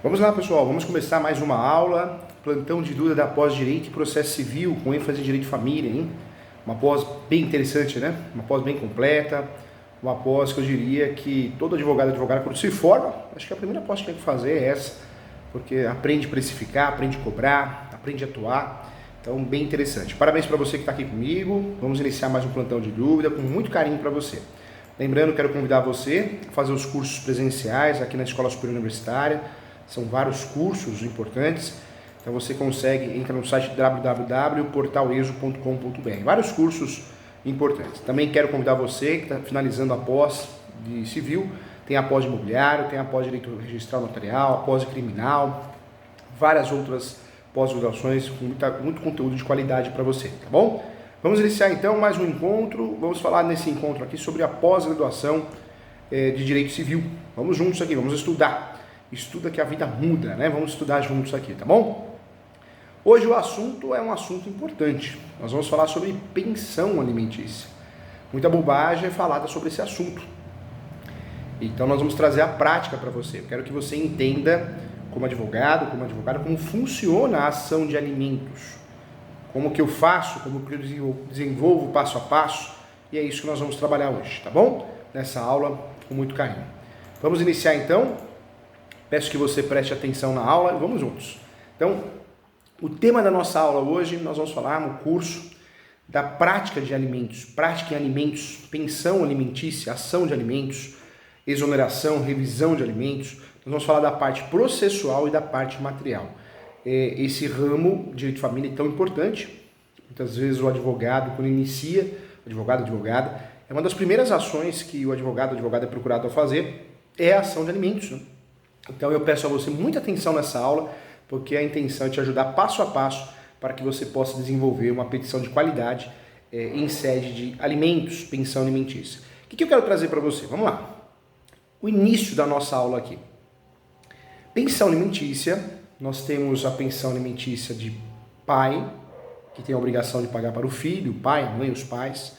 Vamos lá, pessoal, vamos começar mais uma aula, plantão de dúvida da pós-direito e processo civil, com ênfase em direito de família, hein? Uma pós bem interessante, né? Uma pós bem completa, uma pós que eu diria que todo advogado quando se forma, acho que a primeira pós que tem que fazer é essa, porque aprende a precificar, aprende a cobrar, aprende a atuar, então bem interessante. Parabéns para você que está aqui comigo, vamos iniciar mais um plantão de dúvida, com muito carinho para você. Lembrando, quero convidar você a fazer os cursos presenciais aqui na Escola Superior Universitária. São vários cursos importantes, então você consegue entrar no site www.portaleso.com.br. Vários cursos importantes. Também quero convidar você que está finalizando a pós de civil, tem a pós de imobiliário, tem a pós de direito registral notarial, a pós de criminal, várias outras pós-graduações com muito conteúdo de qualidade para você, tá bom? Vamos iniciar então mais um encontro, vamos falar nesse encontro aqui sobre a pós-graduação de direito civil. Vamos juntos aqui, vamos estudar. Estuda que a vida muda, né? Vamos estudar juntos aqui, tá bom? Hoje o assunto é um assunto importante. Nós vamos falar sobre pensão alimentícia. Muita bobagem é falada sobre esse assunto. Então nós vamos trazer a prática para você. Eu quero que você entenda como advogado, como funciona a ação de alimentos. Como que eu faço, como que eu desenvolvo passo a passo. E é isso que nós vamos trabalhar hoje, tá bom? Nessa aula com muito carinho. Vamos iniciar então. Peço que você preste atenção na aula e vamos juntos. Então, o tema da nossa aula hoje, nós vamos falar no curso da prática de alimentos, prática em alimentos, pensão alimentícia, ação de alimentos, exoneração, revisão de alimentos. Nós vamos falar da parte processual e da parte material. Esse ramo de direito de família é tão importante. Muitas vezes o advogado, quando inicia, advogada, é uma das primeiras ações que o advogado é procurado a fazer, é a ação de alimentos, né? Então eu peço a você muita atenção nessa aula, porque a intenção é te ajudar passo a passo para que você possa desenvolver uma petição de qualidade em sede de alimentos, pensão alimentícia. O que eu quero trazer para você? Vamos lá. O início da nossa aula aqui. Pensão alimentícia, nós temos a pensão alimentícia de pai, que tem a obrigação de pagar para o filho, o pai, a mãe, os pais.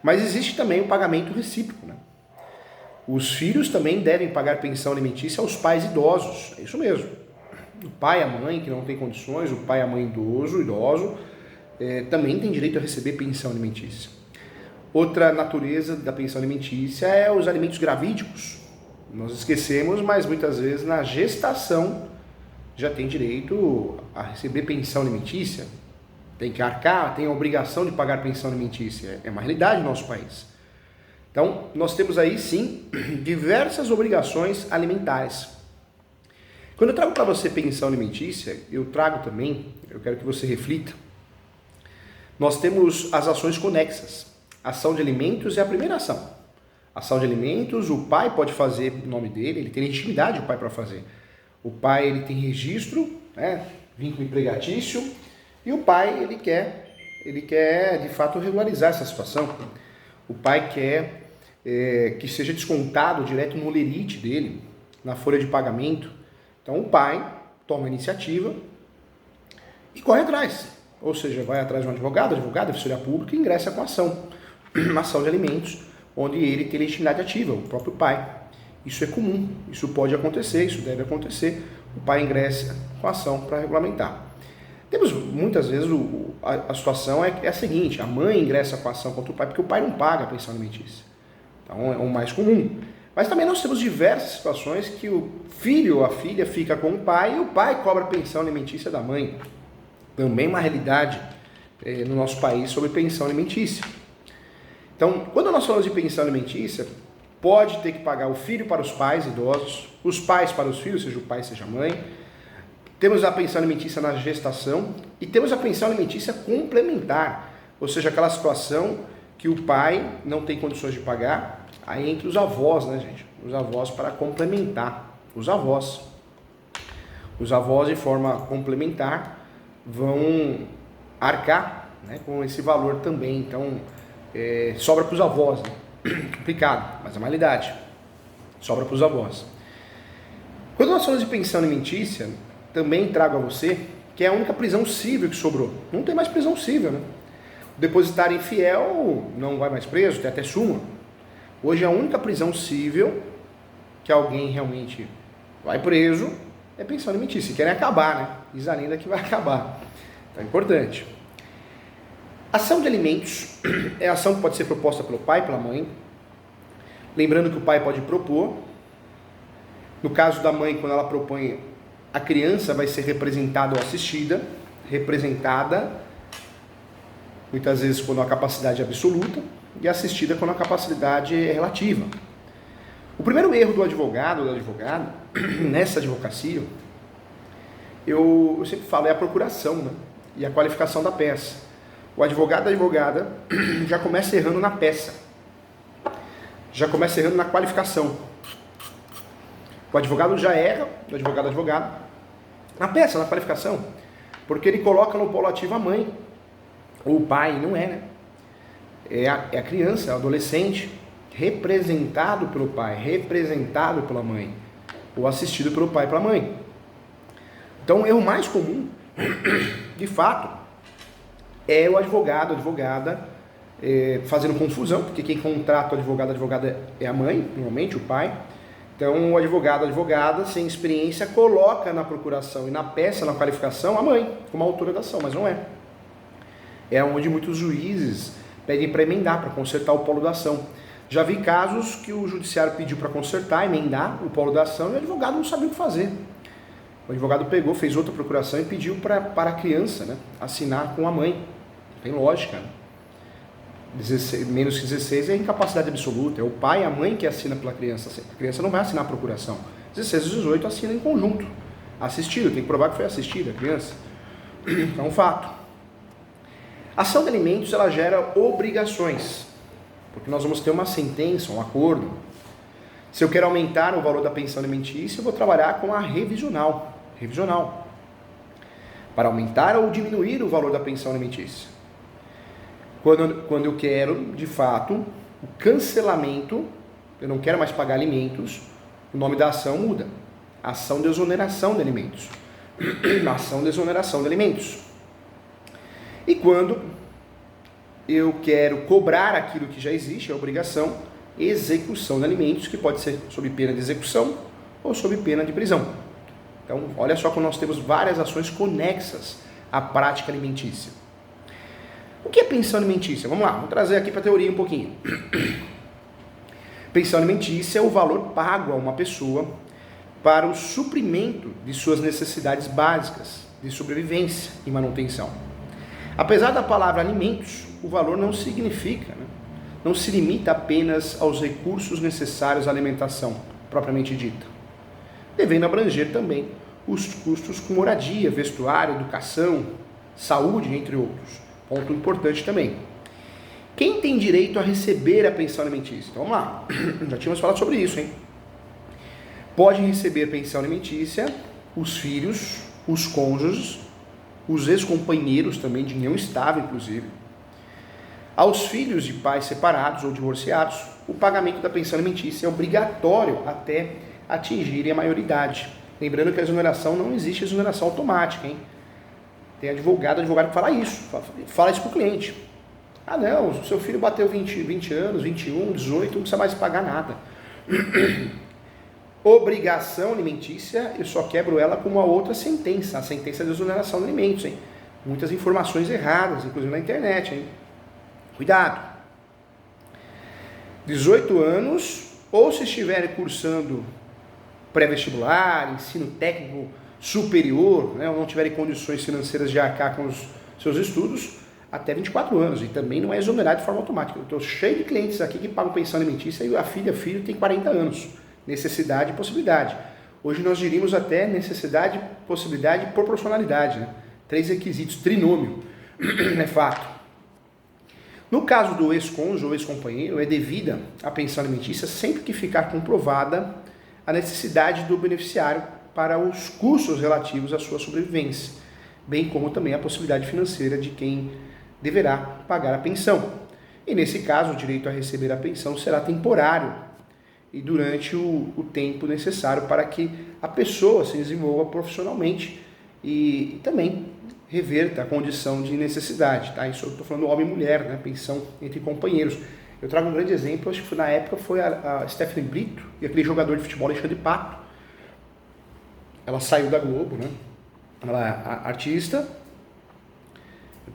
Mas existe também o pagamento recíproco, né? Os filhos também devem pagar pensão alimentícia aos pais idosos, é isso mesmo. O pai e a mãe que não tem condições, o pai e a mãe idoso, também tem direito a receber pensão alimentícia. Outra natureza da pensão alimentícia é os alimentos gravídicos. Nós esquecemos, mas muitas vezes na gestação já tem direito a receber pensão alimentícia. Tem que arcar, tem a obrigação de pagar pensão alimentícia. É uma realidade no nosso país. Então, nós temos aí, sim, diversas obrigações alimentares. Quando eu trago para você pensão alimentícia, eu trago também, eu quero que você reflita, nós temos as ações conexas. Ação de alimentos é a primeira ação. Ação de alimentos, o pai pode fazer o nome dele, ele tem legitimidade o pai para fazer. O pai ele tem registro, né, vínculo empregatício, e o pai ele quer de fato regularizar essa situação. O pai quer que seja descontado direto no lerite dele, na folha de pagamento. Então o pai toma a iniciativa e corre atrás. Ou seja, vai atrás de um advogado, defensoria pública e ingressa com a ação. Uma ação de alimentos, onde ele tem legitimidade ativa, o próprio pai. Isso é comum, isso pode acontecer, isso deve acontecer. O pai ingressa com a ação para regulamentar. Temos muitas vezes a situação é a seguinte: a mãe ingressa com a ação contra o pai porque o pai não paga a pensão alimentícia. Então é o mais comum. Mas também nós temos diversas situações que o filho ou a filha fica com o pai e o pai cobra a pensão alimentícia da mãe. Também uma realidade no nosso país sobre pensão alimentícia. Então, quando nós falamos de pensão alimentícia, pode ter que pagar o filho para os pais idosos, os pais para os filhos, seja o pai, seja a mãe. Temos a pensão alimentícia na gestação e temos a pensão alimentícia complementar, ou seja, aquela situação que o pai não tem condições de pagar, aí entre os avós, né, gente? Os avós para complementar, os avós. Os avós de forma complementar vão arcar, né, com esse valor também, então sobra para os avós, né? Complicado, mas é uma realidade, sobra para os avós. Quando nós falamos de pensão alimentícia, também trago a você que é a única prisão civil que sobrou. Não tem mais prisão civil, né? O depositário infiel não vai mais preso, tem até súmula. Hoje a única prisão civil que alguém realmente vai preso é pensão alimentícia. Querem acabar, né? Diz a lenda que vai acabar. Então é importante. Ação de alimentos é a ação que pode ser proposta pelo pai, pela mãe. Lembrando que o pai pode propor. No caso da mãe, quando ela propõe, a criança vai ser representada ou assistida. Representada, muitas vezes, quando a capacidade é absoluta, e assistida quando a capacidade é relativa. O primeiro erro do advogado ou da advogada, nessa advocacia, eu sempre falo, é a procuração, né? E a qualificação da peça. O advogado ou a advogada já começa errando na peça, já começa errando na qualificação. O advogado já erra, o advogado ou advogada, na peça, na qualificação, porque ele coloca no polo ativo a mãe, ou o pai, não é, né? É a criança, é o adolescente, representado pelo pai, representado pela mãe, ou assistido pelo pai e pela mãe. Então, o erro mais comum, de fato, é o advogado, a advogada, fazendo confusão, porque quem contrata o advogado, a advogada é a mãe, normalmente o pai. Então, o advogado, a advogada, sem experiência, coloca na procuração e na peça, na qualificação, a mãe, como autora da ação, mas não é. É onde muitos juízes pedem para emendar, para consertar o polo da ação. Já vi casos que o judiciário pediu para consertar, emendar o polo da ação e o advogado não sabia o que fazer. O advogado pegou, fez outra procuração e pediu para a criança, né, assinar com a mãe. Não tem lógica. Né? 16, menos que 16 é incapacidade absoluta. É o pai e a mãe que assinam pela criança. A criança não vai assinar a procuração. 16 e 18 assinam em conjunto. Assistido, tem que provar que foi assistida a criança. Então, um fato. A ação de alimentos, ela gera obrigações. Porque nós vamos ter uma sentença, um acordo. Se eu quero aumentar o valor da pensão alimentícia, eu vou trabalhar com a revisional. Revisional. Para aumentar ou diminuir o valor da pensão alimentícia. Quando eu quero, de fato, o cancelamento, eu não quero mais pagar alimentos, o nome da ação muda. Ação de exoneração de alimentos. Ação de exoneração de alimentos. E quando eu quero cobrar aquilo que já existe, a obrigação, execução de alimentos, que pode ser sob pena de execução ou sob pena de prisão. Então, olha só como nós temos várias ações conexas à prática alimentícia. O que é pensão alimentícia? Vamos lá, vamos trazer aqui para a teoria um pouquinho. Pensão alimentícia é o valor pago a uma pessoa para o suprimento de suas necessidades básicas de sobrevivência e manutenção. Apesar da palavra alimentos, o valor não significa, né? Não se limita apenas aos recursos necessários à alimentação, propriamente dita, devendo abranger também os custos com moradia, vestuário, educação, saúde, entre outros. Ponto importante também. Quem tem direito a receber a pensão alimentícia? Então vamos lá, já tínhamos falado sobre isso, hein? Pode receber pensão alimentícia os filhos, os cônjuges, os ex-companheiros também de união estável, inclusive. Aos filhos de pais separados ou divorciados, o pagamento da pensão alimentícia é obrigatório até atingirem a maioridade. Lembrando que a exoneração não existe exoneração automática, hein? Tem advogado que fala isso para o cliente. Ah não, o seu filho bateu 20 anos, 21, 18, não precisa mais pagar nada. Obrigação alimentícia, eu só quebro ela com uma outra sentença, a sentença de exoneração de alimentos, hein? Muitas informações erradas, inclusive na internet, hein? Cuidado. 18 anos, ou se estiver cursando pré-vestibular, ensino técnico superior, né, ou não tiverem condições financeiras de arcar com os seus estudos, até 24 anos, e também não é exonerado de forma automática. Eu estou cheio de clientes aqui que pagam pensão alimentícia e a filho tem 40 anos. Necessidade e possibilidade. Hoje nós diríamos até necessidade, possibilidade e proporcionalidade. Né? 3 requisitos, trinômio, é fato. No caso do ex-cônjuge ou ex-companheiro, é devida a pensão alimentícia sempre que ficar comprovada a necessidade do beneficiário para os custos relativos à sua sobrevivência, bem como também a possibilidade financeira de quem deverá pagar a pensão. E nesse caso, o direito a receber a pensão será temporário e durante o tempo necessário para que a pessoa se desenvolva profissionalmente e também reverta a condição de necessidade. Tá? Isso eu estou falando homem e mulher, né? Pensão entre companheiros. Eu trago um grande exemplo, acho que na época foi a Stephanie Brito e aquele jogador de futebol Alexandre Pato. ela saiu da Globo, né? Ela é artista,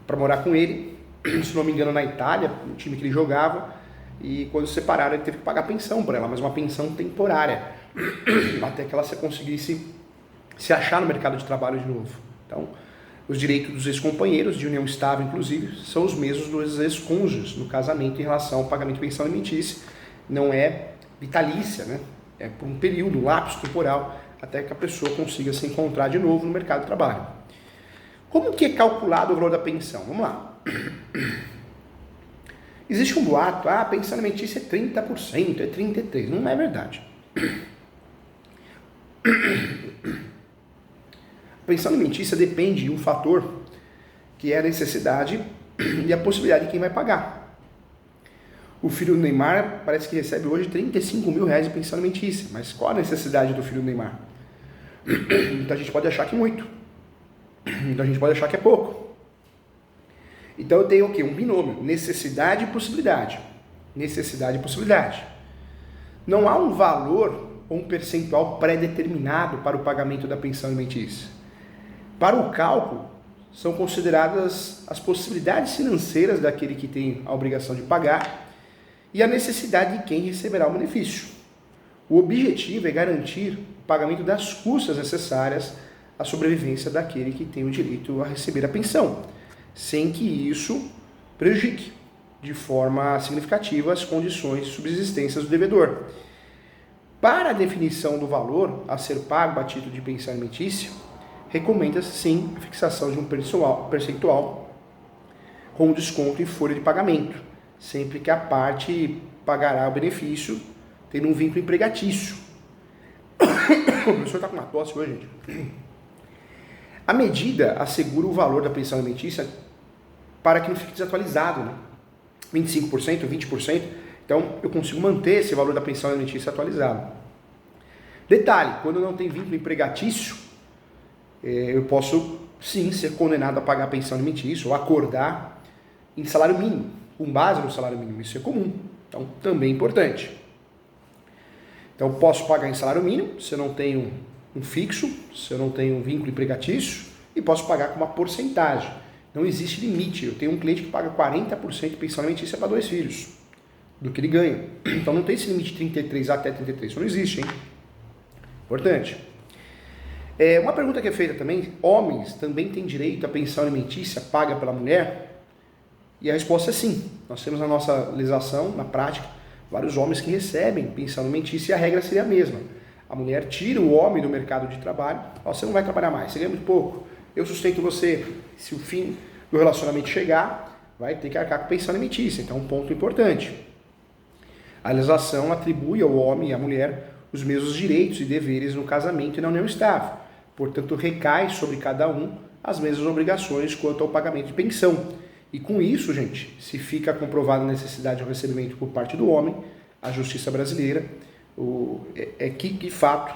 para morar com ele, se não me engano na Itália, no time que ele jogava, e quando se separaram ele teve que pagar pensão para ela, mas uma pensão temporária, até que ela conseguisse se achar no mercado de trabalho de novo. Então, os direitos dos ex-companheiros, de união estável inclusive, são os mesmos dos ex-cônjuges no casamento em relação ao pagamento de pensão alimentícia. Não é vitalícia, né? É por um período, um lapso temporal, até que a pessoa consiga se encontrar de novo no mercado de trabalho. Como que é calculado o valor da pensão? Vamos lá. Existe um boato, a pensão alimentícia é 30%, é 33%. Não é verdade. A pensão alimentícia depende de um fator que é a necessidade e a possibilidade de quem vai pagar. O filho do Neymar parece que recebe hoje 35 mil reais de pensão alimentícia, mas qual a necessidade do filho do Neymar? Então a gente pode achar que é muito, então a gente pode achar que é pouco. Então eu tenho o quê? Um binômio, necessidade e possibilidade. Necessidade e possibilidade. Não há um valor ou um percentual pré-determinado para o pagamento da pensão alimentícia. Para o cálculo, são consideradas as possibilidades financeiras daquele que tem a obrigação de pagar e a necessidade de quem receberá o benefício. O objetivo é garantir o pagamento das custas necessárias à sobrevivência daquele que tem o direito a receber a pensão, sem que isso prejudique de forma significativa as condições de subsistência do devedor. Para a definição do valor a ser pago a título de pensão alimentícia, recomenda-se sim a fixação de um percentual com desconto em folha de pagamento, sempre que a parte pagará o benefício tendo um vínculo empregatício. O professor está com uma tosse hoje, gente. A medida assegura o valor da pensão alimentícia para que não fique desatualizado, né? 25%, 20%. Então, eu consigo manter esse valor da pensão alimentícia atualizado. Detalhe, quando não tem vínculo empregatício, eu posso, sim, ser condenado a pagar a pensão alimentícia ou acordar em salário mínimo, com base no salário mínimo. Isso é comum, então também é importante. Então, posso pagar em salário mínimo, se eu não tenho um fixo, se eu não tenho um vínculo empregatício, e posso pagar com uma porcentagem. Não existe limite. Eu tenho um cliente que paga 40% de pensão alimentícia para 2 filhos do que ele ganha. Então não tem esse limite de 33 até 33. Isso não existe, hein? Importante. Uma pergunta que é feita também: homens também têm direito à pensão alimentícia paga pela mulher? E a resposta é sim. Nós temos na nossa legislação, na prática, vários homens que recebem pensão alimentícia e a regra seria a mesma. A mulher tira o homem do mercado de trabalho. Você não vai trabalhar mais, você ganha muito pouco. Eu sustento você. Se o fim do relacionamento chegar, vai ter que arcar com pensão alimentícia. Então, um ponto importante. A legislação atribui ao homem e à mulher os mesmos direitos e deveres no casamento e na união estável. Portanto, recai sobre cada um as mesmas obrigações quanto ao pagamento de pensão. E com isso, gente, se fica comprovada a necessidade de recebimento por parte do homem, a justiça brasileira é que, de fato,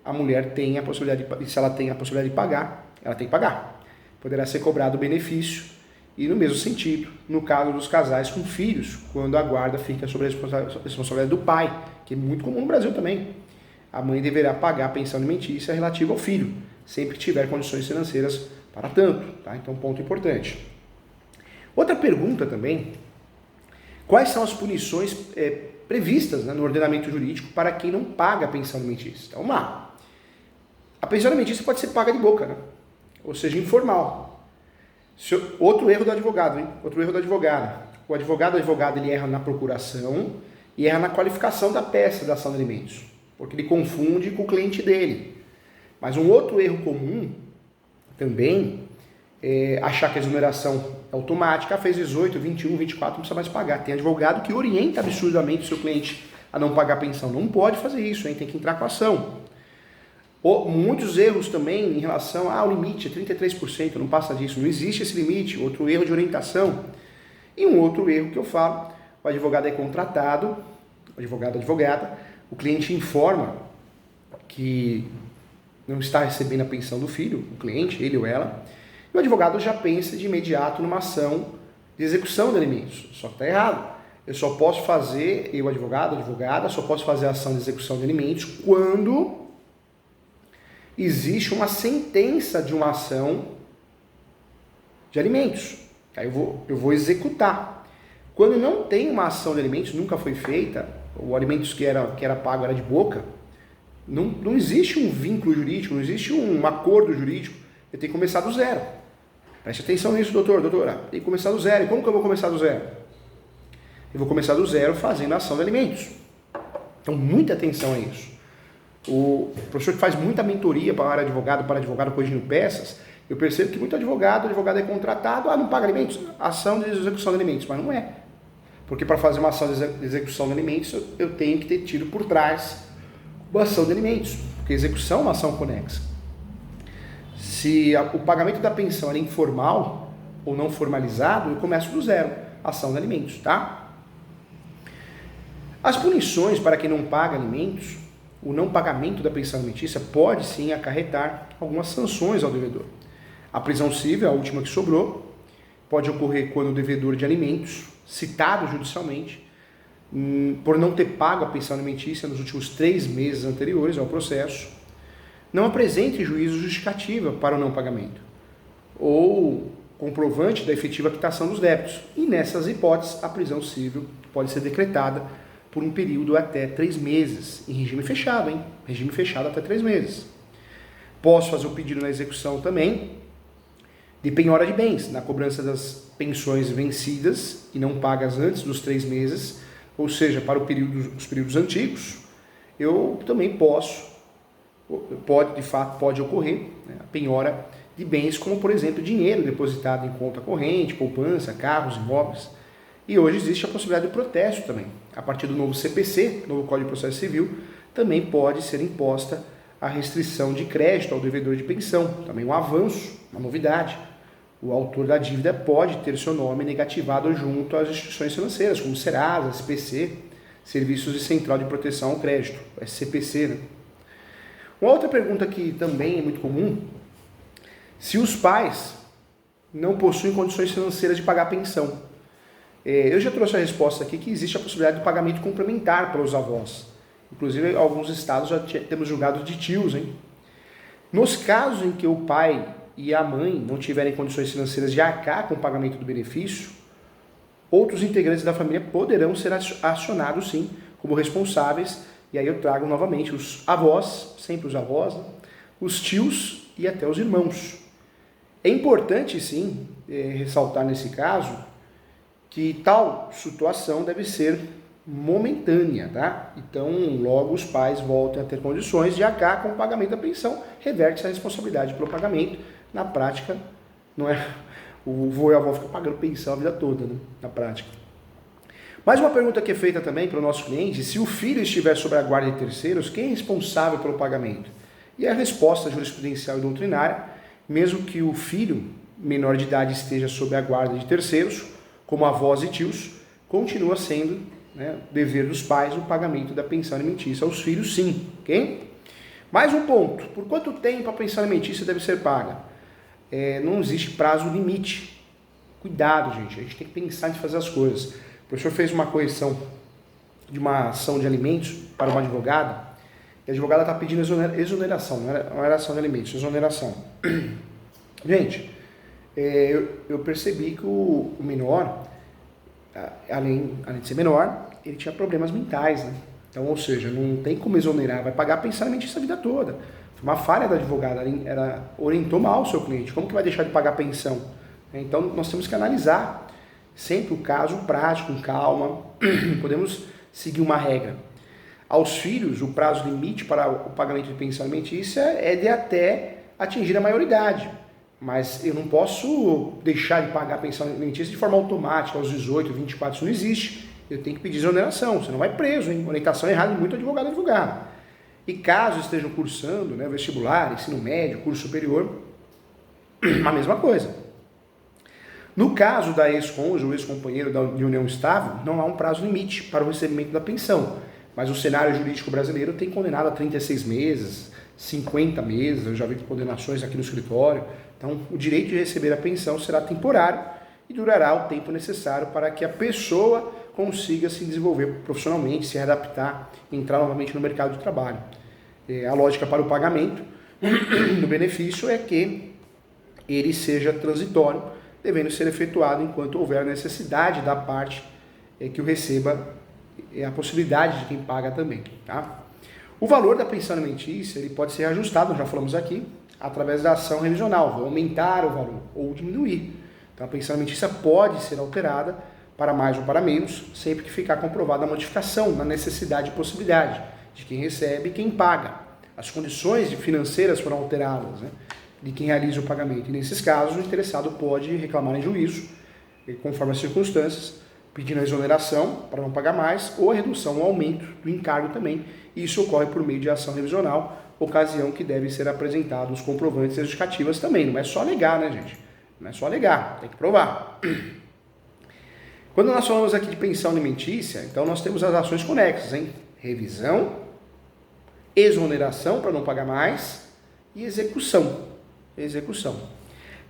a mulher tem a possibilidade de, se ela tem a possibilidade de pagar, ela tem que pagar. Poderá ser cobrado o benefício e, no mesmo sentido, no caso dos casais com filhos, quando a guarda fica sob a responsabilidade do pai, que é muito comum no Brasil também. A mãe deverá pagar a pensão alimentícia relativa ao filho, sempre que tiver condições financeiras para tanto. Tá? Então, ponto importante. Outra pergunta também: quais são as punições previstas, né, no ordenamento jurídico para quem não paga a pensão alimentícia? Então, vamos lá. A pensão alimentícia pode ser paga de boca, né? Ou seja, informal. Outro erro do advogado, hein? Outro erro da advogada. O advogado ele erra na procuração e erra na qualificação da peça da ação de alimentos, porque ele confunde com o cliente dele. Mas um outro erro comum também é achar que a exoneração é automática. Fez 18, 21, 24, não precisa mais pagar. Tem advogado que orienta absurdamente o seu cliente a não pagar a pensão. Não pode fazer isso, hein? Tem que entrar com a ação. Muitos erros também em relação ao limite, é 33%, não passa disso, não existe esse limite. Outro erro de orientação. E um outro erro que eu falo: o advogado é contratado, o advogado, advogada, o cliente informa que não está recebendo a pensão do filho, o cliente, ele ou ela, e o advogado já pensa de imediato numa ação de execução de alimentos. Só que está errado. Eu só posso fazer, eu advogado, advogada, só posso fazer a ação de execução de alimentos quando existe uma sentença de uma ação de alimentos. Aí eu vou executar. Quando não tem uma ação de alimentos, nunca foi feita, o alimentos que era pago era de boca, não existe um vínculo jurídico, não existe um acordo jurídico. Eu tenho que começar do zero. Preste atenção nisso, doutora. Tem que começar do zero. E como que eu vou começar do zero? Eu vou começar do zero fazendo a ação de alimentos. Então, muita atenção a isso. O professor que faz muita mentoria para advogado corrigindo peças, eu percebo que muito advogado é contratado, não paga alimentos, ação de execução de alimentos, mas não é. Porque para fazer uma ação de execução de alimentos, eu tenho que ter tido por trás uma ação de alimentos, porque execução é uma ação conexa. Se o pagamento da pensão é informal ou não formalizado, eu começo do zero, ação de alimentos, tá? As punições para quem não paga alimentos, o não pagamento da pensão alimentícia pode sim acarretar algumas sanções ao devedor. A prisão civil, a última que sobrou, pode ocorrer quando o devedor de alimentos, citado judicialmente, por não ter pago a pensão alimentícia nos últimos 3 meses anteriores ao processo, não apresente juízo justificativa para o não pagamento, ou comprovante da efetiva quitação dos débitos. E nessas hipóteses, a prisão civil pode ser decretada por um período até 3 meses, em regime fechado, hein? Regime fechado até 3 meses. Posso fazer o pedido na execução também de penhora de bens, na cobrança das pensões vencidas e não pagas antes dos 3 meses, ou seja, para os períodos antigos, eu também pode ocorrer, né, a penhora de bens, como por exemplo dinheiro depositado em conta corrente, poupança, carros, imóveis. E hoje existe a possibilidade de protesto também. A partir do novo CPC, novo Código de Processo Civil, também pode ser imposta a restrição de crédito ao devedor de pensão, também um avanço, uma novidade. O autor da dívida pode ter seu nome negativado junto às instituições financeiras, como Serasa, SPC, Serviços de Central de Proteção ao Crédito, SCPC, né? Uma outra pergunta que também é muito comum: se os pais não possuem condições financeiras de pagar a pensão. Eu já trouxe a resposta aqui que existe a possibilidade de pagamento complementar para os avós. Inclusive, em alguns estados já temos julgados de tios, hein? Nos casos em que o pai e a mãe não tiverem condições financeiras de arcar com o pagamento do benefício, outros integrantes da família poderão ser acionados, sim, como responsáveis. E aí eu trago novamente os avós, sempre os avós, né? Os tios e até os irmãos. É importante, sim, ressaltar nesse caso que tal situação deve ser momentânea, tá? Então, logo os pais voltem a ter condições de arcar com o pagamento da pensão, reverte-se a responsabilidade pelo pagamento. Na prática, não é o vô e a avó ficam pagando pensão a vida toda, né? Na prática. Mais uma pergunta que é feita também para o nosso cliente: se o filho estiver sob a guarda de terceiros, quem é responsável pelo pagamento? E a resposta jurisprudencial e doutrinária: mesmo que o filho menor de idade esteja sob a guarda de terceiros, como avós e tios, continua sendo, né, dever dos pais o pagamento da pensão alimentícia aos filhos, sim, ok? Mais um ponto: por quanto tempo a pensão alimentícia deve ser paga? Não existe prazo limite. Cuidado, gente, a gente tem que pensar em fazer as coisas. O professor fez uma correção de uma ação de alimentos para uma advogada, e a advogada está pedindo exoneração, não era ação de alimentos, exoneração. Gente, eu percebi que o menor, além de ser menor, ele tinha problemas mentais, né? Então, ou seja, não tem como exonerar, vai pagar pensão alimentícia a vida toda. Foi uma falha da advogada, ela orientou mal o seu cliente. Como que vai deixar de pagar pensão? Então, nós temos que analisar sempre o caso prático, com calma. Podemos seguir uma regra. Aos filhos, o prazo limite para o pagamento de pensão alimentícia é de até atingir a maioridade. Mas eu não posso deixar de pagar a pensão alimentícia de forma automática aos 18, 24, isso não existe. Eu tenho que pedir exoneração, você não vai preso, hein? Orientação errada de muito advogado. E caso estejam cursando, né, vestibular, ensino médio, curso superior, a mesma coisa. No caso da ex-cônjuge ou ex-companheiro de união estável, não há um prazo limite para o recebimento da pensão, mas o cenário jurídico brasileiro tem condenado a 36 meses, 50 meses, eu já vi condenações aqui no escritório. Então, o direito de receber a pensão será temporário e durará o tempo necessário para que a pessoa consiga se desenvolver profissionalmente, se adaptar, entrar novamente no mercado de trabalho. A lógica para o pagamento do benefício é que ele seja transitório, devendo ser efetuado enquanto houver necessidade da parte que o receba, a possibilidade de quem paga também. Tá? O valor da pensão alimentícia ele pode ser ajustado, já falamos aqui, através da ação revisional, vou aumentar o valor ou diminuir. Então a pensão alimentícia pode ser alterada para mais ou para menos, sempre que ficar comprovada a modificação na necessidade e possibilidade de quem recebe e quem paga. As condições financeiras foram alteradas, né, de quem realiza o pagamento. E nesses casos, o interessado pode reclamar em juízo, conforme as circunstâncias, pedindo a exoneração para não pagar mais ou a redução ou aumento do encargo também. E isso ocorre por meio de ação revisional, ocasião que devem ser apresentados os comprovantes e as justificativas também. Não é só alegar, né, gente? Não é só alegar, tem que provar. Quando nós falamos aqui de pensão alimentícia, então nós temos as ações conexas, hein? Revisão, exoneração para não pagar mais e execução.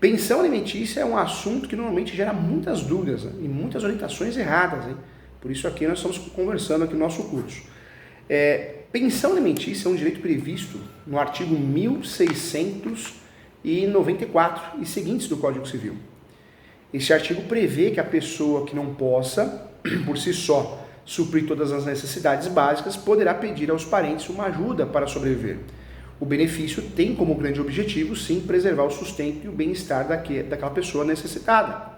Pensão alimentícia é um assunto que normalmente gera muitas dúvidas, né? E muitas orientações erradas, hein? Por isso aqui nós estamos conversando aqui no nosso curso. Pensão alimentícia é um direito previsto no artigo 1694 e seguintes do Código Civil. Este artigo prevê que a pessoa que não possa, por si só, suprir todas as necessidades básicas, poderá pedir aos parentes uma ajuda para sobreviver. O benefício tem como grande objetivo, sim, preservar o sustento e o bem-estar daquela pessoa necessitada.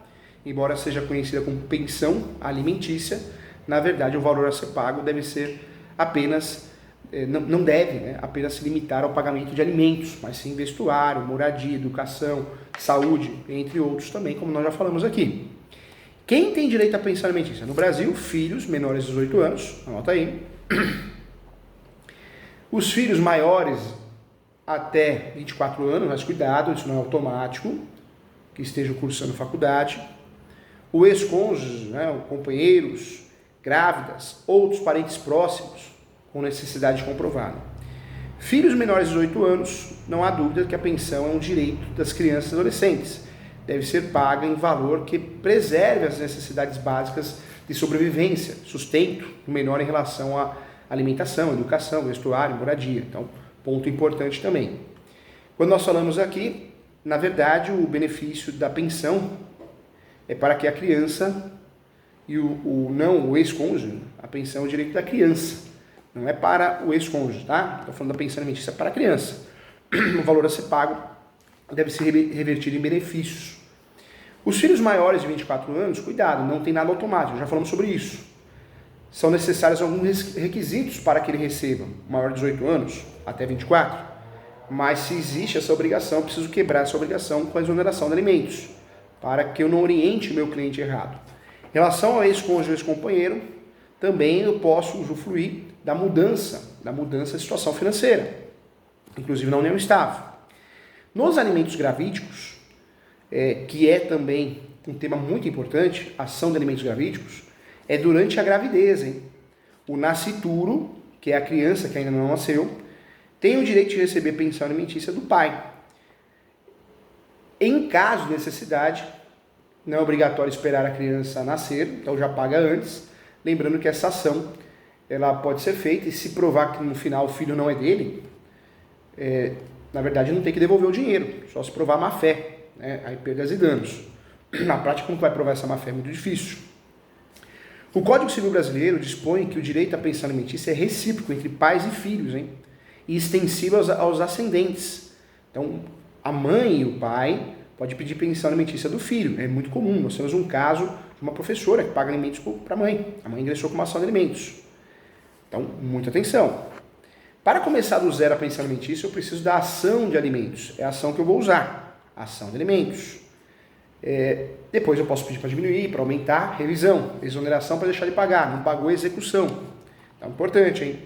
Embora seja conhecida como pensão alimentícia, na verdade o valor a ser pago deve ser apenas, não deve, né, apenas se limitar ao pagamento de alimentos, mas sim vestuário, moradia, educação, saúde, entre outros também, como nós já falamos aqui. Quem tem direito à pensão alimentícia? No Brasil, filhos menores de 18 anos, anota aí. Os filhos maiores até 24 anos, mas cuidado, isso não é automático, que estejam cursando faculdade. O ex-cônjuge, né, companheiros, grávidas, outros parentes próximos, com necessidade comprovada. Filhos menores de 18 anos, não há dúvida que a pensão é um direito das crianças e adolescentes. Deve ser paga em valor que preserve as necessidades básicas de sobrevivência, sustento do menor em relação à alimentação, educação, vestuário, moradia. Então, ponto importante também. Quando nós falamos aqui, na verdade, o benefício da pensão é para que a criança e o ex-cônjuge, a pensão é o direito da criança, não é para o ex-cônjuge, tá? Estou falando da pensão alimentícia para a criança. O valor a ser pago deve ser revertido em benefícios. Os filhos maiores de 24 anos, cuidado, não tem nada automático, já falamos sobre isso. São necessários alguns requisitos para que ele receba, maior de 18 anos, até 24. Mas se existe essa obrigação, eu preciso quebrar essa obrigação com a exoneração de alimentos, para que eu não oriente o meu cliente errado. Em relação ao ex-cônjuge ou ex-companheiro, também eu posso usufruir da mudança de situação financeira, inclusive na união estável. Nos alimentos gravídicos, que é também um tema muito importante, ação de alimentos gravídicos, é durante a gravidez, hein? O nascituro, que é a criança que ainda não nasceu, tem o direito de receber pensão alimentícia do pai. Em caso de necessidade, não é obrigatório esperar a criança nascer, então já paga antes. Lembrando que essa ação ela pode ser feita e se provar que no final o filho não é dele, na verdade não tem que devolver o dinheiro, só se provar má fé, né? Aí perdas e danos. Na prática, como vai provar essa má fé? É muito difícil. O Código Civil Brasileiro dispõe que o direito à pensão alimentícia é recíproco entre pais e filhos, hein? E extensível aos ascendentes. Então, a mãe e o pai podem pedir pensão alimentícia do filho. É muito comum. Nós temos um caso de uma professora que paga alimentos para a mãe. A mãe ingressou com uma ação de alimentos. Então, muita atenção. Para começar do zero a pensão alimentícia, eu preciso da ação de alimentos. É a ação que eu vou usar. Ação de alimentos. Depois eu posso pedir para diminuir, para aumentar, revisão, exoneração para deixar de pagar, não pagou, execução. Então, importante, hein?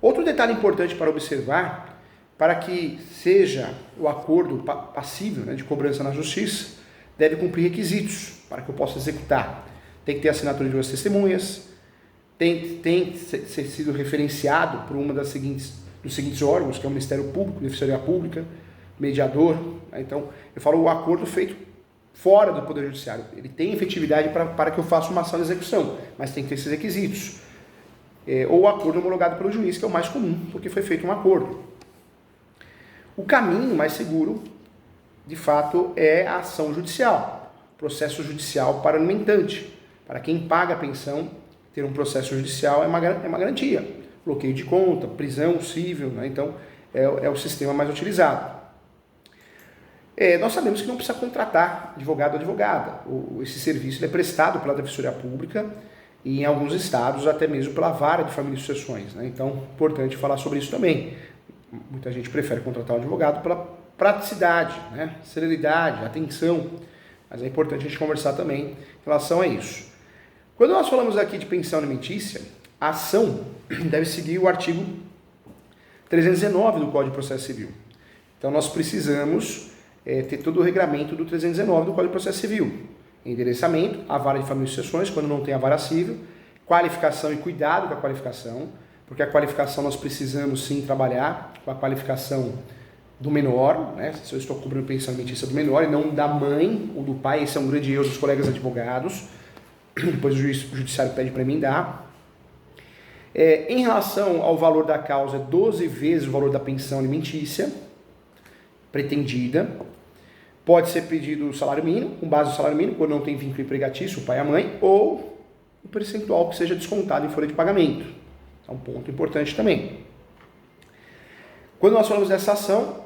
Outro detalhe importante para observar, para que seja o acordo passível, né, de cobrança na justiça, deve cumprir requisitos para que eu possa executar. Tem que ter assinatura de duas testemunhas, tem que ser sido referenciado por uma dos seguintes órgãos, que é o Ministério Público, Defensoria Pública, mediador. Então, eu falo o acordo feito fora do Poder Judiciário. Ele tem efetividade para que eu faça uma ação de execução, mas tem que ter esses requisitos. Ou o acordo homologado pelo juiz, que é o mais comum, porque foi feito um acordo. O caminho mais seguro, de fato, é a ação judicial, processo judicial para o alimentante. Para quem paga a pensão, ter um processo judicial é uma garantia. Bloqueio de conta, prisão civil, né? Então é o sistema mais utilizado. Nós sabemos que não precisa contratar advogado ou advogada. Esse serviço é prestado pela Defensoria Pública e em alguns estados até mesmo pela Vara de Família e Sucessões, né? Então, importante falar sobre isso também. Muita gente prefere contratar um advogado pela praticidade, né? Celeridade, atenção, mas é importante a gente conversar também em relação a isso. Quando nós falamos aqui de pensão alimentícia, a ação deve seguir o artigo 319 do Código de Processo Civil. Então, nós precisamos ter todo o regramento do 319 do Código de Processo Civil. Endereçamento, a vara de família e sucessões, quando não tem a vara civil, qualificação e cuidado com a qualificação, porque a qualificação nós precisamos sim trabalhar com a qualificação do menor, né? Se eu estou cobrindo pensão alimentícia do menor e não da mãe ou do pai, esse é um grande erro dos colegas advogados, depois o judiciário pede para emendar. Em relação ao valor da causa, 12 vezes o valor da pensão alimentícia pretendida. Pode ser pedido o salário mínimo, com base no salário mínimo, quando não tem vínculo empregatício, o pai e a mãe, ou o percentual que seja descontado em folha de pagamento. É um ponto importante também. Quando nós falamos dessa ação,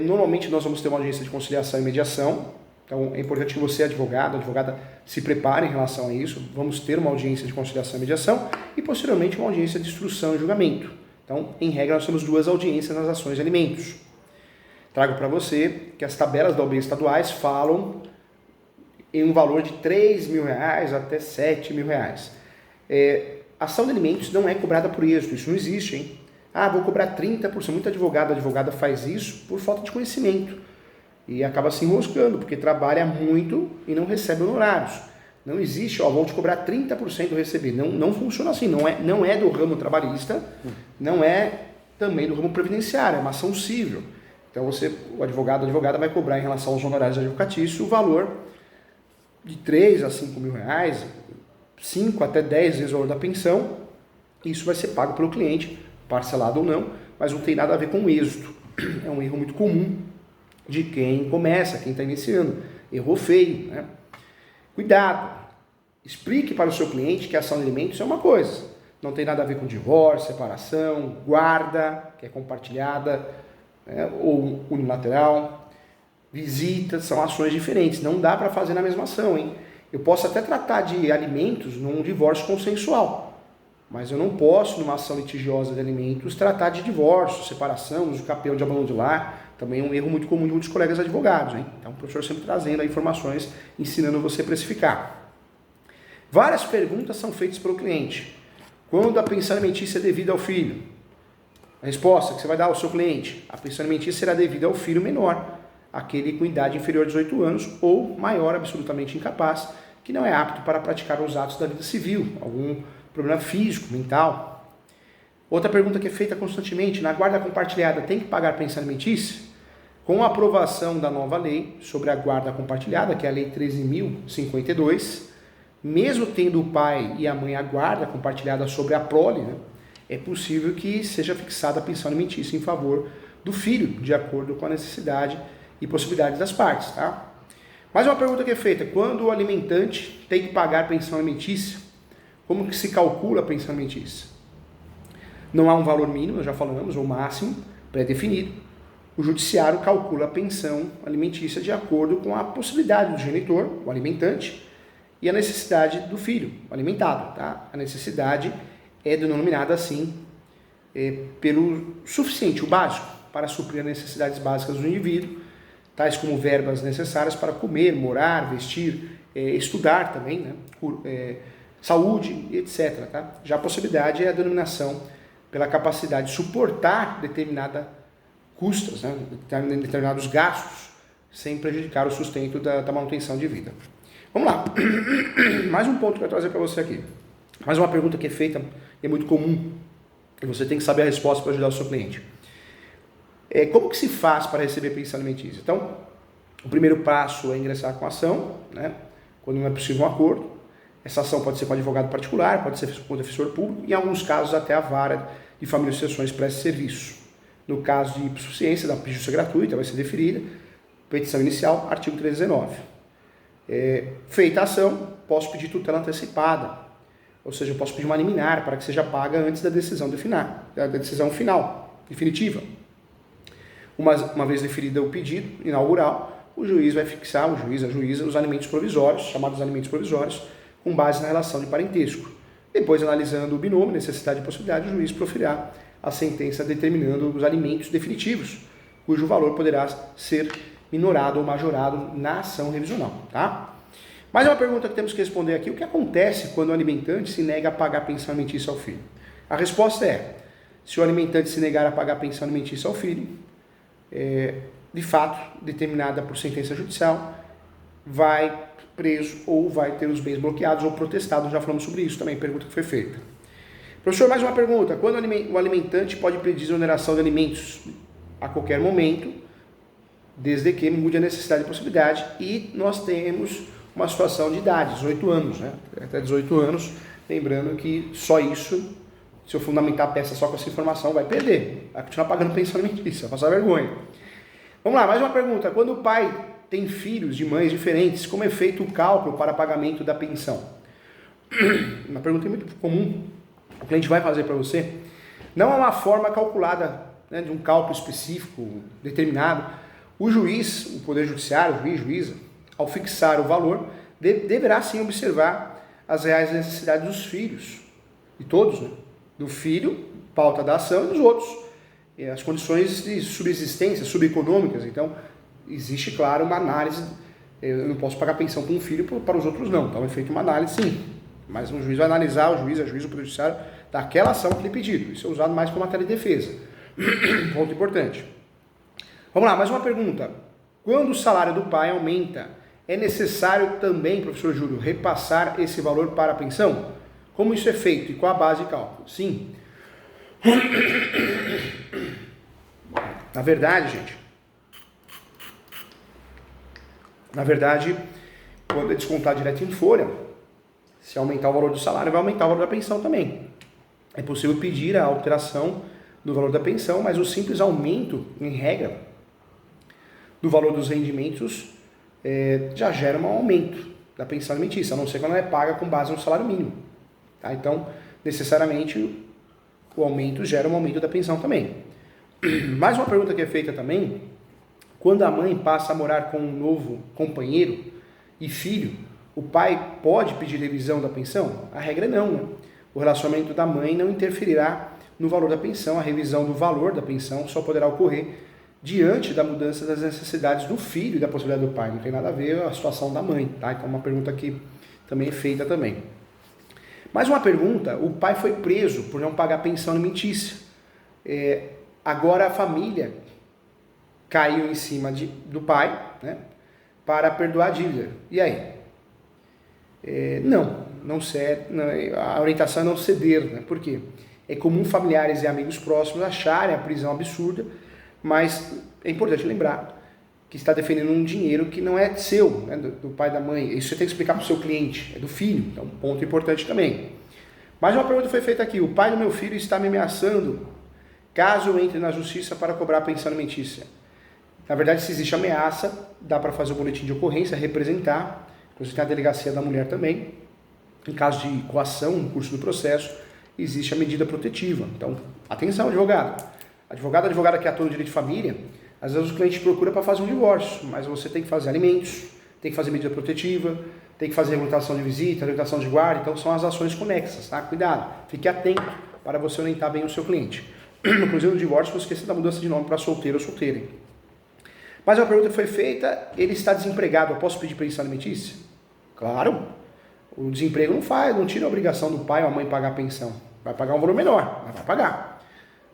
normalmente nós vamos ter uma audiência de conciliação e mediação. Então é importante que você, advogado, advogada, se prepare em relação a isso. Vamos ter uma audiência de conciliação e mediação e posteriormente uma audiência de instrução e julgamento. Então, em regra, nós temos 2 audiências nas ações de alimentos. Trago para você que as tabelas da OAB estaduais falam em um valor de R$3.000 até R$7.000. Ação de alimentos não é cobrada por êxito, isso não existe, hein? Vou cobrar 30%. Muito advogada faz isso por falta de conhecimento e acaba se enroscando, porque trabalha muito e não recebe honorários. Não existe, vou te cobrar 30% do receber. Não funciona assim, não é do ramo trabalhista, não é também do ramo previdenciário, é uma ação civil. Então o advogado ou advogada vai cobrar em relação aos honorários advocatícios o valor de R$3.000 a R$5.000, 5 até 10 vezes o valor da pensão. Isso vai ser pago pelo cliente, parcelado ou não, mas não tem nada a ver com o êxito. É um erro muito comum de quem começa, quem está iniciando. Errou feio, né? Cuidado. Explique para o seu cliente que a ação de alimentos é uma coisa. Não tem nada a ver com divórcio, separação, guarda, que é compartilhada, ou unilateral, visitas, são ações diferentes, não dá para fazer na mesma ação, hein? Eu posso até tratar de alimentos num divórcio consensual, mas eu não posso, numa ação litigiosa de alimentos, tratar de divórcio, separação, uso capião de abandono de lar, também é um erro muito comum de muitos colegas advogados, hein? Então o professor sempre trazendo informações, ensinando você a precificar. Várias perguntas são feitas pelo cliente. Quando a pensão alimentícia é devida ao filho? A resposta que você vai dar ao seu cliente: a pensão alimentícia será devida ao filho menor, aquele com idade inferior a 18 anos ou maior, absolutamente incapaz, que não é apto para praticar os atos da vida civil, algum problema físico, mental. Outra pergunta que é feita constantemente: na guarda compartilhada tem que pagar pensão alimentícia? Com a aprovação da nova lei sobre a guarda compartilhada, que é a Lei 13.052, mesmo tendo o pai e a mãe a guarda compartilhada sobre a prole, né, é possível que seja fixada a pensão alimentícia em favor do filho, de acordo com a necessidade e possibilidades das partes, tá? Mais uma pergunta que é feita: quando o alimentante tem que pagar pensão alimentícia, como que se calcula a pensão alimentícia? Não há um valor mínimo, nós já falamos, ou máximo, pré-definido. O judiciário calcula a pensão alimentícia de acordo com a possibilidade do genitor, o alimentante, e a necessidade do filho, o alimentado, tá? A necessidade é denominada assim pelo suficiente, o básico, para suprir as necessidades básicas do indivíduo, tais como verbas necessárias para comer, morar, vestir, estudar também, né? Saúde, etc. Tá? Já a possibilidade é a denominação pela capacidade de suportar determinada custas, né? Determinados gastos, sem prejudicar o sustento da manutenção de vida. Vamos lá. Mais um ponto que eu vou trazer para você aqui. Mais uma pergunta que é feita, é muito comum, e você tem que saber a resposta para ajudar o seu cliente. Como que se faz para receber pensão alimentícia? Então, o primeiro passo é ingressar com a ação, né? Quando não é possível um acordo. Essa ação pode ser com advogado particular, pode ser com o defensor público, e em alguns casos até a vara de família e sucessões presta serviço. No caso de insuficiência da justiça gratuita, vai ser deferida. Petição inicial, artigo 319. Feita a ação, posso pedir tutela antecipada. Ou seja, eu posso pedir uma liminar para que seja paga antes da decisão final, definitiva. Uma vez deferido o pedido inaugural, o juiz vai fixar, a juíza, os alimentos provisórios, chamados alimentos provisórios, com base na relação de parentesco. Depois, analisando o binômio, necessidade e possibilidade, o juiz proferirá a sentença determinando os alimentos definitivos, cujo valor poderá ser minorado ou majorado na ação revisional. Tá? Mais uma pergunta que temos que responder aqui: o que acontece quando o alimentante se nega a pagar a pensão alimentícia ao filho? A resposta é: se o alimentante se negar a pagar a pensão alimentícia ao filho, de fato, determinada por sentença judicial, vai preso ou vai ter os bens bloqueados ou protestados. Já falamos sobre isso também, pergunta que foi feita. Professor, mais uma pergunta: quando o alimentante pode pedir exoneração de alimentos? A qualquer momento, desde que mude a necessidade e possibilidade, e nós temos uma situação de idade, 18 anos, né? Até 18 anos, lembrando que só isso, se eu fundamentar a peça só com essa informação, vai perder, vai continuar pagando pensão alimentícia, vai passar vergonha. Vamos lá, mais uma pergunta: quando o pai tem filhos de mães diferentes, como é feito o cálculo para pagamento da pensão? Uma pergunta muito comum, o cliente vai fazer para você. Não é uma forma calculada, né, de um cálculo específico, determinado. O juiz, o Poder Judiciário, o juíza, ao fixar o valor, deverá sim observar as reais necessidades dos filhos, de todos, né? Do filho, pauta da ação, e dos outros, as condições de subsistência, subeconômicas. Então, existe, claro, uma análise. Eu não posso pagar pensão para um filho, para os outros não. Então é feita uma análise, sim. Mas o juiz vai analisar, a juíza, o Poder Judiciário, daquela ação que lhe pedido. Isso é usado mais como matéria de defesa. Ponto importante. Vamos lá, mais uma pergunta. Quando o salário do pai aumenta, é necessário também, professor Júlio, repassar esse valor para a pensão? Como isso é feito e qual a base de cálculo? Sim. Na verdade, quando é descontar direto em folha, se aumentar o valor do salário, vai aumentar o valor da pensão também. É possível pedir a alteração do valor da pensão, mas o simples aumento, em regra, do valor dos rendimentos já gera um aumento da pensão alimentícia, a não ser quando ela é paga com base no salário mínimo. Tá? Então, necessariamente, o aumento gera um aumento da pensão também. Mais uma pergunta que é feita também: quando a mãe passa a morar com um novo companheiro e filho, o pai pode pedir revisão da pensão? A regra é não, né? O relacionamento da mãe não interferirá no valor da pensão. A revisão do valor da pensão só poderá ocorrer diante da mudança das necessidades do filho e da possibilidade do pai. Não tem nada a ver a situação da mãe, tá? Então, uma pergunta que também é feita também. Mais uma pergunta: o pai foi preso por não pagar pensão alimentícia. Agora a família caiu em cima do pai, né, para perdoar a dívida. E aí? A orientação é não ceder, né? Por quê? É comum familiares e amigos próximos acharem a prisão absurda, mas é importante lembrar que está defendendo um dinheiro que não é seu, né, do pai e da mãe. Isso você tem que explicar para o seu cliente, é do filho. Então, ponto importante também. Mais uma pergunta foi feita aqui: o pai do meu filho está me ameaçando caso eu entre na justiça para cobrar a pensão alimentícia. Na verdade, se existe ameaça, dá para fazer o boletim de ocorrência, representar. Inclusive tem a delegacia da mulher também. Em caso de coação no curso do processo, existe a medida protetiva. Então, atenção, advogado. Advogada que atua no direito de família, às vezes o cliente procura para fazer um divórcio, mas você tem que fazer alimentos, tem que fazer medida protetiva, tem que fazer regulamentação de visita, regulamentação de guarda. Então, são as ações conexas, tá? Cuidado, fique atento para você orientar bem o seu cliente. Inclusive, no divórcio, não esqueça da mudança de nome para solteiro ou solteira. Mais uma pergunta foi feita: ele está desempregado, eu posso pedir pensão alimentícia? Claro, o desemprego não tira a obrigação do pai ou a mãe pagar a pensão. Vai pagar um valor menor, mas vai pagar.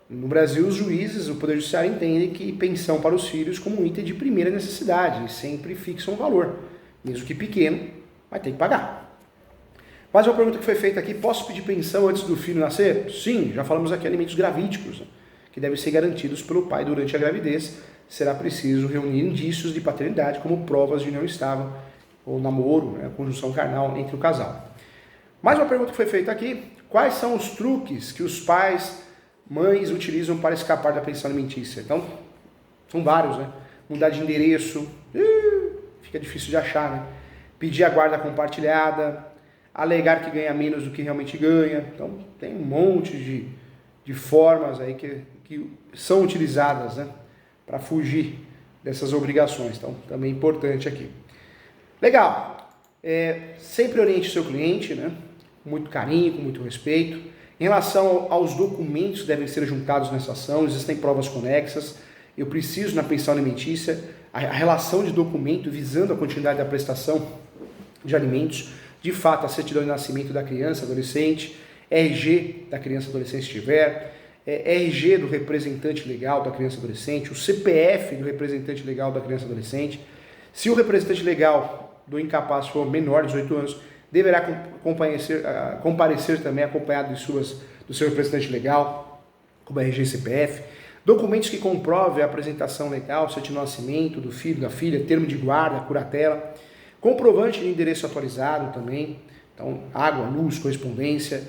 No Brasil, os juízes, o Poder Judiciário entendem que pensão para os filhos como um item de primeira necessidade e sempre fixam um valor, mesmo que pequeno, vai ter que pagar. Mais uma pergunta que foi feita aqui: posso pedir pensão antes do filho nascer? Sim, já falamos aqui alimentos gravídicos, né, que devem ser garantidos pelo pai durante a gravidez. Será preciso reunir indícios de paternidade, como provas de união estável, ou namoro, né, conjunção carnal entre o casal. Mais uma pergunta que foi feita aqui: quais são os truques que os pais mães utilizam para escapar da pensão alimentícia? Então, são vários, né? Mudar de endereço, fica difícil de achar, né? Pedir a guarda compartilhada, alegar que ganha menos do que realmente ganha. Então, tem um monte de formas aí que são utilizadas, né, para fugir dessas obrigações. Então, também é importante aqui. Legal. Sempre oriente o seu cliente, né, com muito carinho, com muito respeito. Em relação aos documentos que devem ser juntados nessa ação, existem provas conexas. Eu preciso, na pensão alimentícia, a relação de documento visando a continuidade da prestação de alimentos, de fato, a certidão de nascimento da criança, adolescente, RG da criança, adolescente se tiver, RG do representante legal da criança, adolescente, o CPF do representante legal da criança, adolescente. Se o representante legal do incapaz for menor de 18 anos, deverá comparecer também acompanhado do seu representante legal, como RG e CPF. Documentos que comprovem a apresentação legal, certidão de nascimento do filho, da filha, termo de guarda, curatela, comprovante de endereço atualizado também, então água, luz, correspondência,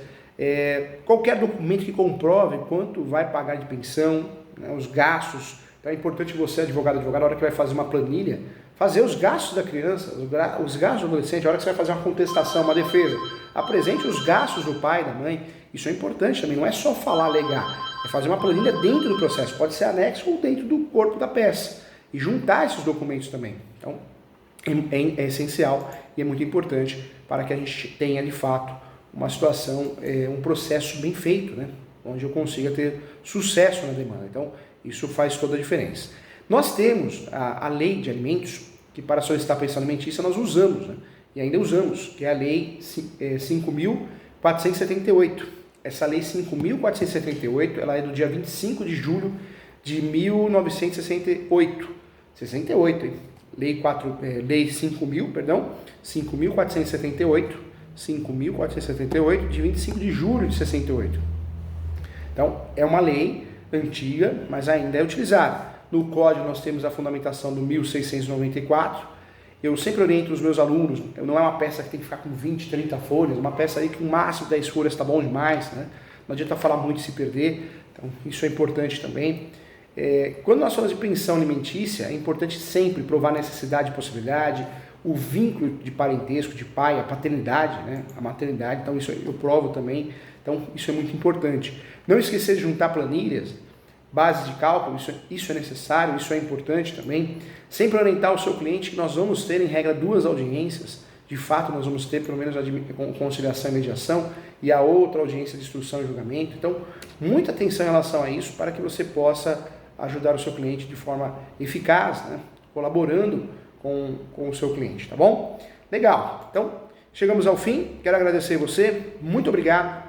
qualquer documento que comprove quanto vai pagar de pensão, né, os gastos. Então é importante você, advogado, na hora que vai fazer uma planilha, fazer os gastos da criança, os gastos do adolescente, na hora que você vai fazer uma contestação, uma defesa, apresente os gastos do pai, da mãe. Isso é importante também, não é só falar, alegar, é fazer uma planilha dentro do processo, pode ser anexo ou dentro do corpo da peça, e juntar esses documentos também. Então, é essencial e é muito importante para que a gente tenha, de fato, uma situação, um processo bem feito, né? Onde eu consiga ter sucesso na demanda. Então, isso faz toda a diferença. Nós temos a lei de alimentos, que para solicitar a pensão alimentícia nós usamos, né? E ainda usamos, que é a lei 5.478. Essa lei 5.478, ela é do dia 25 de julho de 1968. 68, hein? Lei 5.478, de 25 de julho de 68. Então, é uma lei antiga, mas ainda é utilizada. No código nós temos a fundamentação do 1694. Eu sempre oriento os meus alunos, não é uma peça que tem que ficar com 20, 30 folhas, uma peça aí que no máximo 10 folhas está bom demais, né? Não adianta falar muito e se perder, então isso é importante também. Quando nós falamos de pensão alimentícia, é importante sempre provar a necessidade e possibilidade, o vínculo de parentesco, de pai, a paternidade, né? A maternidade, então isso eu provo também, então isso é muito importante. Não esquecer de juntar planilhas, bases de cálculo, isso é necessário, isso é importante também. Sempre orientar o seu cliente que nós vamos ter, em regra, 2 audiências. De fato, nós vamos ter pelo menos a conciliação e mediação e a outra audiência de instrução e julgamento. Então, muita atenção em relação a isso para que você possa ajudar o seu cliente de forma eficaz, né? Colaborando com o seu cliente, tá bom? Legal. Então, chegamos ao fim. Quero agradecer você. Muito obrigado.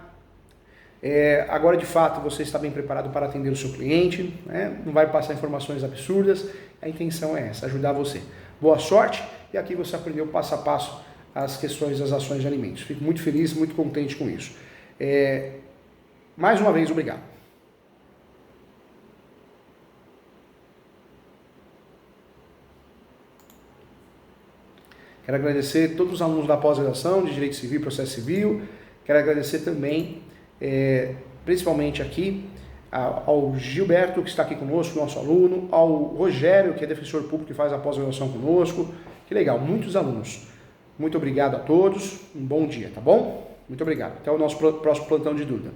Agora, de fato, você está bem preparado para atender o seu cliente, né? Não vai passar informações absurdas. A intenção é essa, ajudar você. Boa sorte, e aqui você aprendeu passo a passo as questões das ações de alimentos. Fico muito feliz, muito contente com isso. Mais uma vez, obrigado. Quero agradecer a todos os alunos da pós-graduação de Direito Civil e Processo Civil. Quero agradecer também, principalmente aqui, ao Gilberto, que está aqui conosco, nosso aluno, ao Rogério, que é defensor público, que faz a pós-graduação conosco. Que legal, muitos alunos. Muito obrigado a todos, um bom dia, tá bom? Muito obrigado. Até o nosso próximo plantão de dúvida.